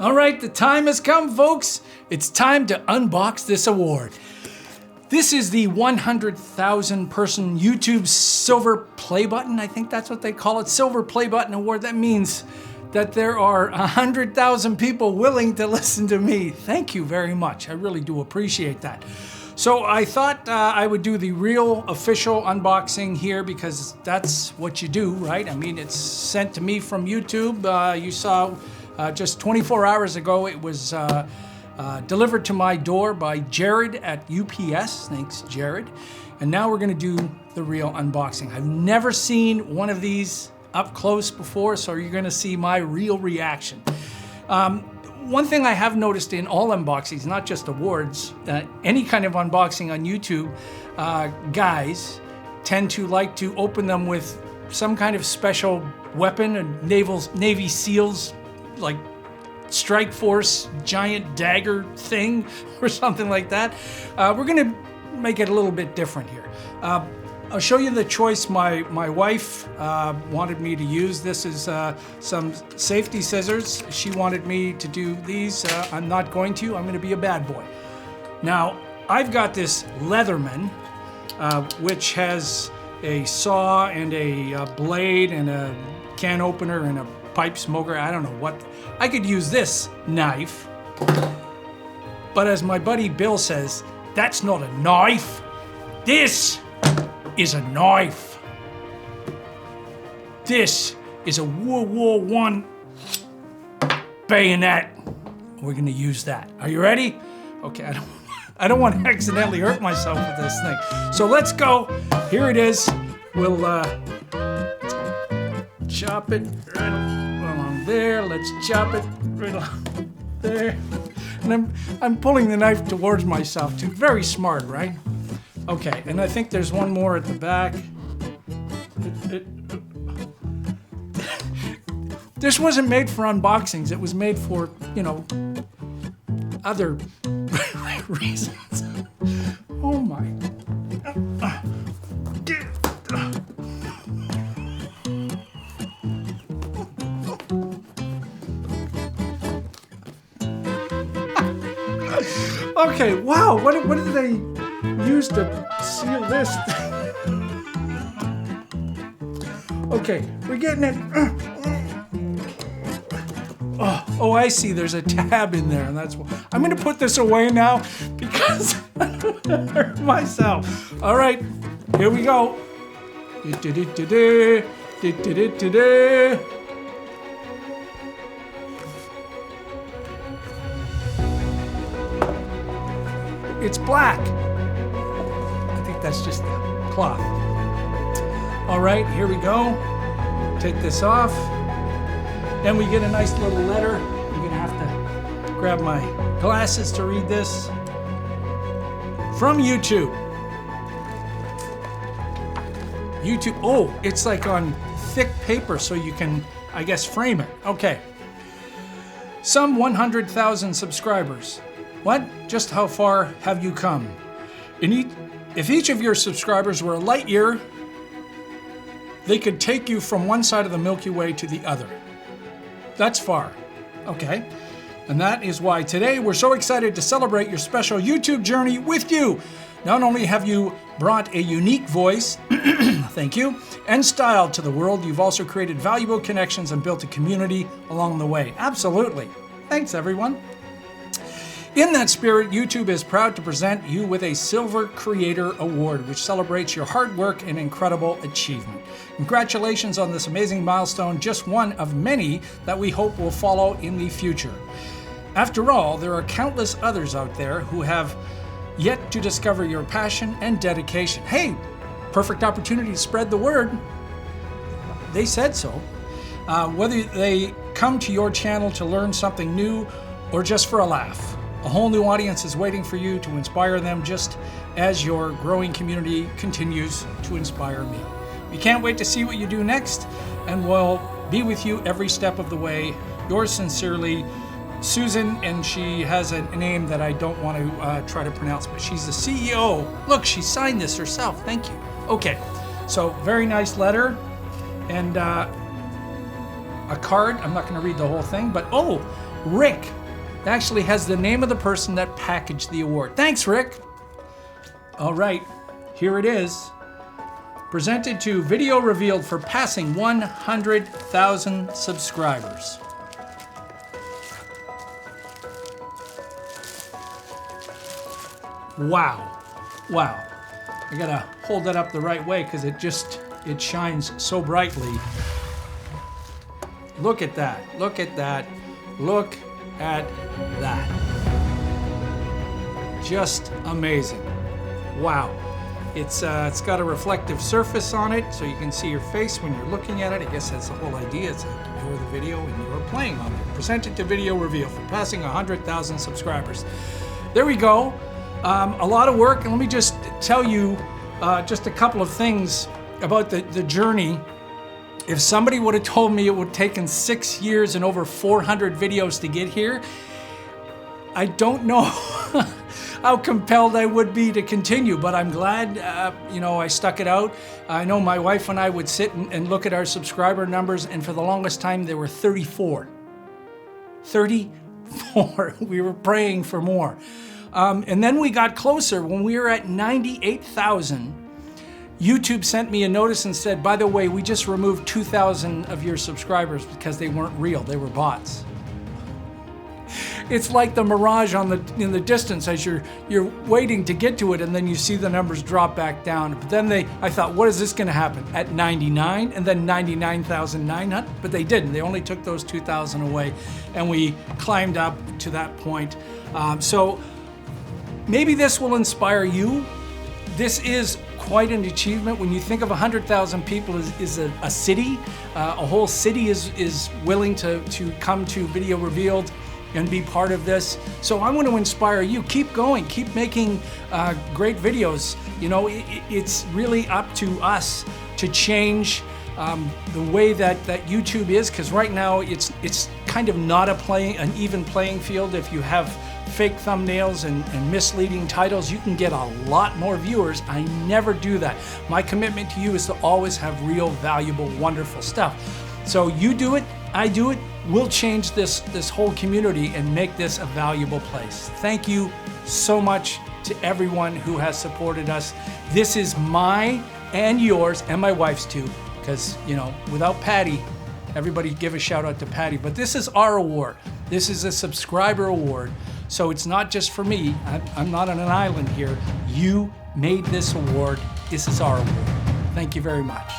All right, the time has come, folks. It's time to unbox this award. This is the 100,000 person YouTube Silver Play Button. I think that's what they call it, Silver Play Button Award. That means that there are 100,000 people willing to listen to me. Thank you very much. I really do appreciate that. So I thought I would do the real official unboxing here because that's what you do, right? I mean, it's sent to me from YouTube. You saw just 24 hours ago, it was delivered to my door by Jared at UPS. Thanks, Jared. And now we're gonna do the real unboxing. I've never seen one of these up close before, so you're gonna see my real reaction. One thing I have noticed in all unboxings, not just awards, any kind of unboxing on YouTube, guys tend to like to open them with some kind of special weapon, a Navy SEALs, like Strike Force giant dagger thing or something like that. We're gonna make it a little bit different here. I'll show you the choice my wife wanted me to use. This is some safety scissors. She wanted me to do these. I'm not going to. I'm going to be a bad boy. Now, I've got this Leatherman, which has a saw and a blade and a can opener and a pipe smoker. I don't know what. I could use this knife, but as my buddy Bill says, that's not a knife. This is a knife. This is a World War I bayonet. We're gonna use that. Are you ready? Okay, I don't want to accidentally hurt myself with this thing. So let's go. Here it is. We'll chop it right along there. Let's chop it right along there. And I'm pulling the knife towards myself too. Very smart, right? Okay, and I think there's one more at the back. This wasn't made for unboxings. It was made for, you know, other reasons. Oh my. Okay, wow, what did they use to seal this? Okay, we're getting it. Oh, I see, there's a tab in there, and that's why. I'm gonna put this away now because I don't want to hurt myself. All right, here we go. It's black. I think that's just the cloth. All right, here we go. Take this off. Then we get a nice little letter. I'm gonna have to grab my glasses to read this. From YouTube. YouTube, oh, it's like on thick paper so you can, I guess, frame it. Okay. Some 100,000 subscribers. What? Just how far have you come? If each of your subscribers were a light year, they could take you from one side of the Milky Way to the other. That's far. Okay. And that is why today we're so excited to celebrate your special YouTube journey with you. Not only have you brought a unique voice, thank you, and style to the world, you've also created valuable connections and built a community along the way. Absolutely. Thanks, everyone. In that spirit, YouTube is proud to present you with a Silver Creator Award, which celebrates your hard work and incredible achievement. Congratulations on this amazing milestone, just one of many that we hope will follow in the future. After all, there are countless others out there who have yet to discover your passion and dedication. Hey, perfect opportunity to spread the word. They said so. Whether they come to your channel to learn something new or just for a laugh, a whole new audience is waiting for you to inspire them just as your growing community continues to inspire me. We can't wait to see what you do next, and we'll be with you every step of the way. Yours sincerely, Susan, and she has a name that I don't want to try to pronounce, but she's the CEO. Look, she signed this herself. Thank you. Okay, so very nice letter, and a card. I'm not going to read the whole thing, but oh, Rick actually has the name of the person that packaged the award. Thanks, Rick. All right, here it is. Presented to VideoRevealed for passing 100,000 subscribers. Wow, wow. I gotta hold that up the right way because it shines so brightly. Look at that, look at that, look at that. Just amazing. Wow. It's got a reflective surface on it so you can see your face when you're looking at it. I guess that's the whole idea. It's like you're the video and you're playing on it. Presented to VideoRevealed for passing 100,000 subscribers. There we go. A lot of work, and let me just tell you just a couple of things about the journey. If somebody would have told me it would have taken 6 years and over 400 videos to get here, I don't know how compelled I would be to continue, but I'm glad, I stuck it out. I know my wife and I would sit and look at our subscriber numbers, and for the longest time, there were 34. 34. We were praying for more. And then we got closer. When we were at 98,000, YouTube sent me a notice and said, by the way, we just removed 2,000 of your subscribers because they weren't real, they were bots. It's like the mirage in the distance as you're waiting to get to it, and then you see the numbers drop back down. But then I thought, what is this gonna happen? At 99 and then 99,900? But they didn't, they only took those 2,000 away, and we climbed up to that point. So maybe this will inspire you. This is quite an achievement. When you think of 100,000 people is a city, a whole city is willing to come to VideoRevealed and be part of this. So I want to inspire you. Keep going, keep making great videos. You know, it's really up to us to change the way that YouTube is, because right now it's kind of not an even playing field. If you have fake thumbnails and misleading titles, you can get a lot more viewers. I never do that. My commitment to you is to always have real, valuable, wonderful stuff. So you do it, I do it, we'll change this whole community and make this a valuable place. Thank you so much to everyone who has supported us. This is my and yours and my wife's too, because, you know, without Patty, everybody give a shout out to Patty, but this is our award. This is a subscriber award. So it's not just for me. I'm not on an island here. You made this award. This is our award. Thank you very much.